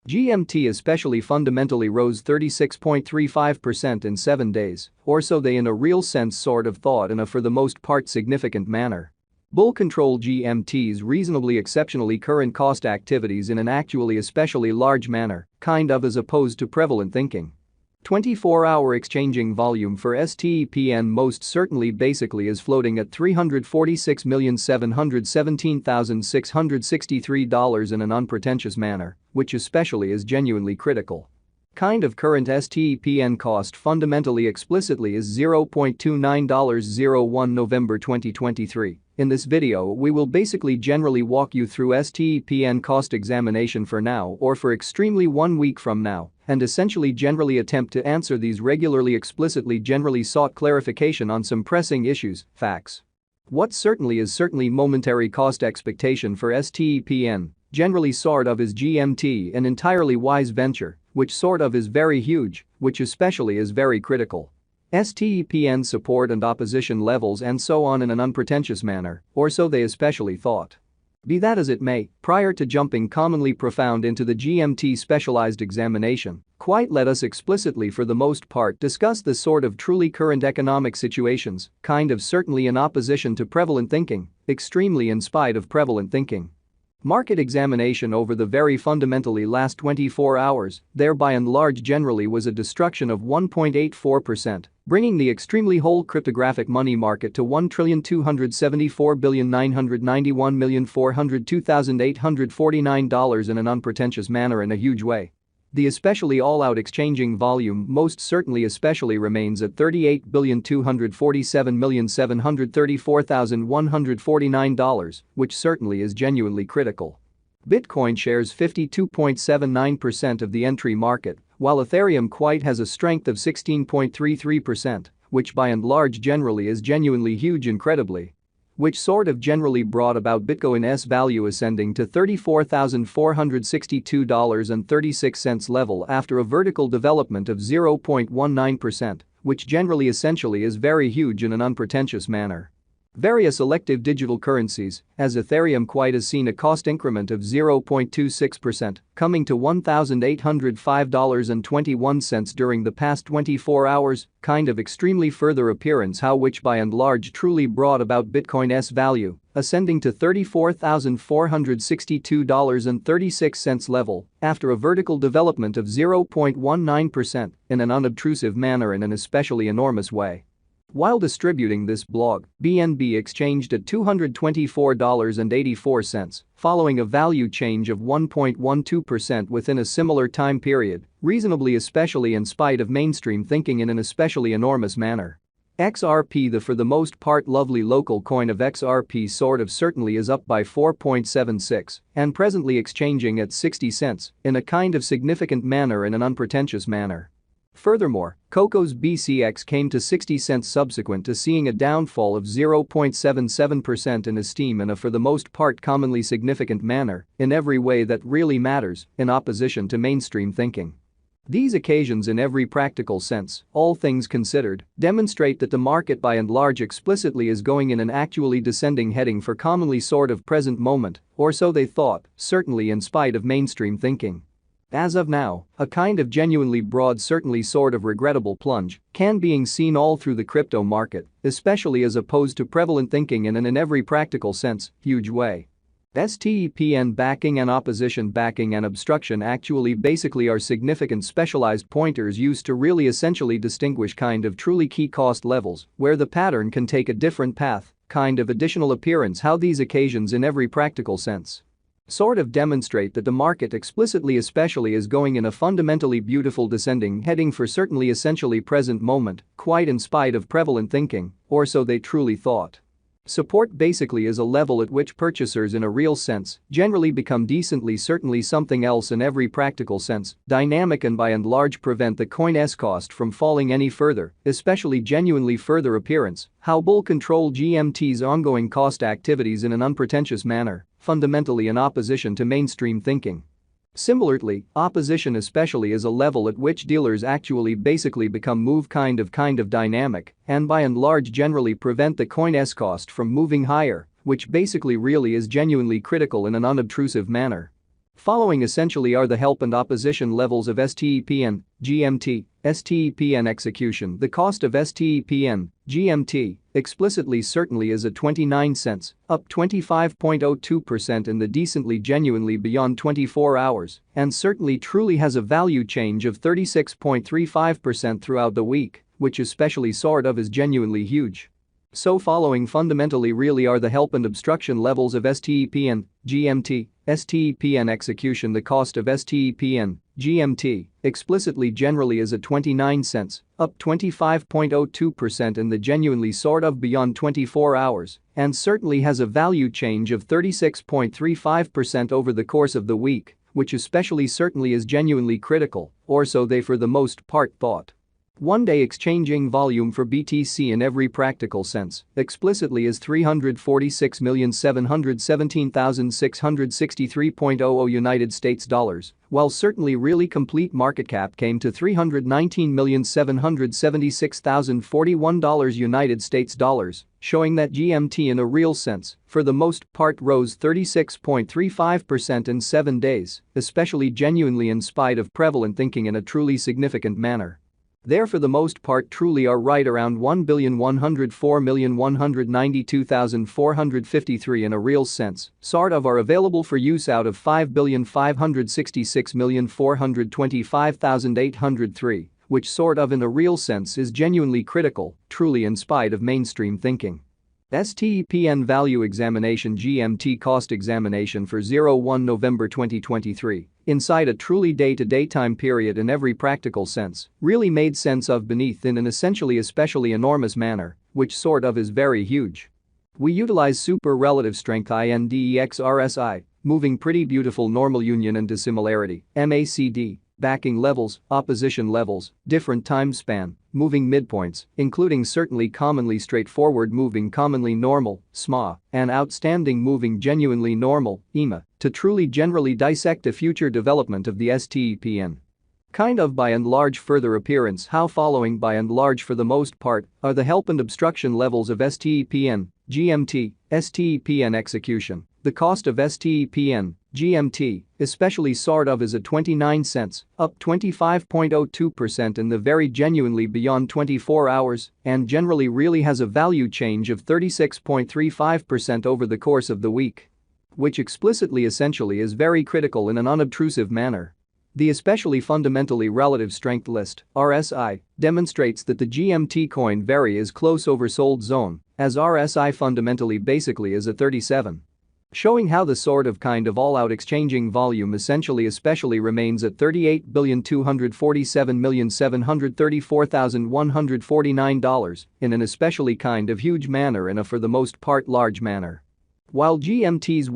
GMT especially fundamentally rose 36.35% in 7 days, or so they in a real sense sort of thought in a for the most part significant manner. Bull control GMT's reasonably exceptionally current cost activities in an actually especially large manner, kind of as opposed to prevalent thinking. 24-hour exchanging volume for stepn most certainly basically is floating at $346,717,663 in an unpretentious manner, which especially is genuinely critical. Kind of current stepn cost fundamentally explicitly is $0.2901 November 2023. In this video we will basically generally walk you through stepn cost examination for now or for extremely 1 week from now and essentially generally attempt to answer these regularly explicitly generally sought clarification on some pressing issues, facts. What certainly is certainly momentary cost expectation for stepn, generally sort of is GMT an entirely wise venture, which sort of is very huge, which especially is very critical. STEPN support and opposition levels and so on in an unpretentious manner, or so they especially thought. Be that as it may, prior to jumping commonly profound into the GMT specialized examination, quite let us explicitly for the most part discuss the sort of truly current economic situations, kind of certainly in opposition to prevalent thinking, extremely in spite of prevalent thinking. Market examination over the very fundamentally last 24 hours, there by and large generally was a destruction of 1.84%, bringing the extremely whole cryptographic money market to $1,274,991,402,849 in an unpretentious manner in a huge way. The especially all-out exchanging volume most certainly especially remains at $38,247,734,149, which certainly is genuinely critical. Bitcoin shares 52.79% of the entry market, while Ethereum quite has a strength of 16.33%, which by and large generally is genuinely huge incredibly. Which sort of generally brought about Bitcoin's value ascending to $34,462.36 level after a vertical development of 0.19%, which generally essentially is very huge in an unpretentious manner. Various elective digital currencies, as Ethereum quite has seen a cost increment of 0.26%, coming to $1,805.21 during the past 24 hours, kind of extremely further appearance how which by and large truly brought about Bitcoin's value, ascending to $34,462.36 level after a vertical development of 0.19% in an unobtrusive manner in an especially enormous way. While distributing this blog, BNB exchanged at $224.84, following a value change of 1.12% within a similar time period, reasonably especially in spite of mainstream thinking in an especially enormous manner. XRP, the for the most part lovely local coin of XRP sort of certainly is up by 4.76 and presently exchanging at 60 cents in a kind of significant manner in an unpretentious manner. Furthermore, Coco's BCX came to 60 cents subsequent to seeing a downfall of 0.77% in esteem in a for the most part commonly significant manner in every way that really matters in opposition to mainstream thinking. These occasions in every practical sense, all things considered, demonstrate that the market by and large explicitly is going in an actually descending heading for commonly sort of present moment, or so they thought, certainly in spite of mainstream thinking. As of now, a kind of genuinely broad certainly sort of regrettable plunge can being seen all through the crypto market, especially as opposed to prevalent thinking in every practical sense, huge way. STEPN backing and opposition backing and obstruction actually basically are significant specialized pointers used to really essentially distinguish kind of truly key cost levels where the pattern can take a different path, kind of additional appearance how these occasions in every practical sense sort of demonstrate that the market explicitly especially is going in a fundamentally beautiful descending heading for certainly essentially present moment, quite in spite of prevalent thinking, or so they truly thought. Support basically is a level at which purchasers in a real sense generally become decently certainly something else in every practical sense, dynamic and by and large prevent the coin's cost from falling any further, especially genuinely further appearance, how bull control GMT's ongoing cost activities in an unpretentious manner, fundamentally in opposition to mainstream thinking. Similarly, opposition especially is a level at which dealers actually basically become move kind of dynamic and by and large generally prevent the coin's cost from moving higher, which basically really is genuinely critical in an unobtrusive manner. Following essentially are the help and opposition levels of stepn, GMT, stepn execution. The cost of stepn, GMT, explicitly certainly is at 29 cents, up 25.02% in the decently genuinely beyond 24 hours, and certainly truly has a value change of 36.35% throughout the week, which especially sort of is genuinely huge. So following fundamentally really are the help and obstruction levels of stepn, GMT, stepn execution. The cost of stepn, GMT, explicitly generally is at 29 cents, up 25.02% in the genuinely sort of beyond 24 hours, and certainly has a value change of 36.35% over the course of the week, which especially certainly is genuinely critical, or so they for the most part thought. One-day exchanging volume for BTC in every practical sense explicitly is 346,717,663.00 United States dollars, while certainly really complete market cap came to $319,776,041 United States dollars, showing that GMT in a real sense, for the most part, rose 36.35% in 7 days, especially genuinely in spite of prevalent thinking in a truly significant manner. There for the most part truly are right around 1,104,192,453 in a real sense, sort of are available for use out of 5,566,425,803, which sort of in a real sense is genuinely critical, truly in spite of mainstream thinking. STEPN value examination GMT cost examination for 01 November 2023, inside a truly day-to-day time period in every practical sense, really made sense of beneath in an essentially especially enormous manner, which sort of is very huge. We utilize super relative strength INDEX RSI, moving pretty beautiful normal union and dissimilarity, MACD, backing levels, opposition levels, different time span, moving midpoints, including certainly commonly straightforward moving commonly normal, SMA, and outstanding moving genuinely normal, EMA, to truly generally dissect a future development of the STEPN. Kind of by and large further appearance how following by and large for the most part are the help and obstruction levels of STEPN, GMT, STEPN execution. The cost of STEPN, GMT, especially sort of is at 29 cents, up 25.02% in the very genuinely beyond 24 hours, and generally really has a value change of 36.35% over the course of the week. Which explicitly essentially is very critical in an unobtrusive manner. The especially fundamentally relative strength list, RSI, demonstrates that the GMT coin very is close oversold zone, as RSI fundamentally basically is at 37. Showing how the sort of kind of all-out exchanging volume essentially especially remains at $38,247,734,149 in an especially kind of huge manner in a for the most part large manner. While GMT's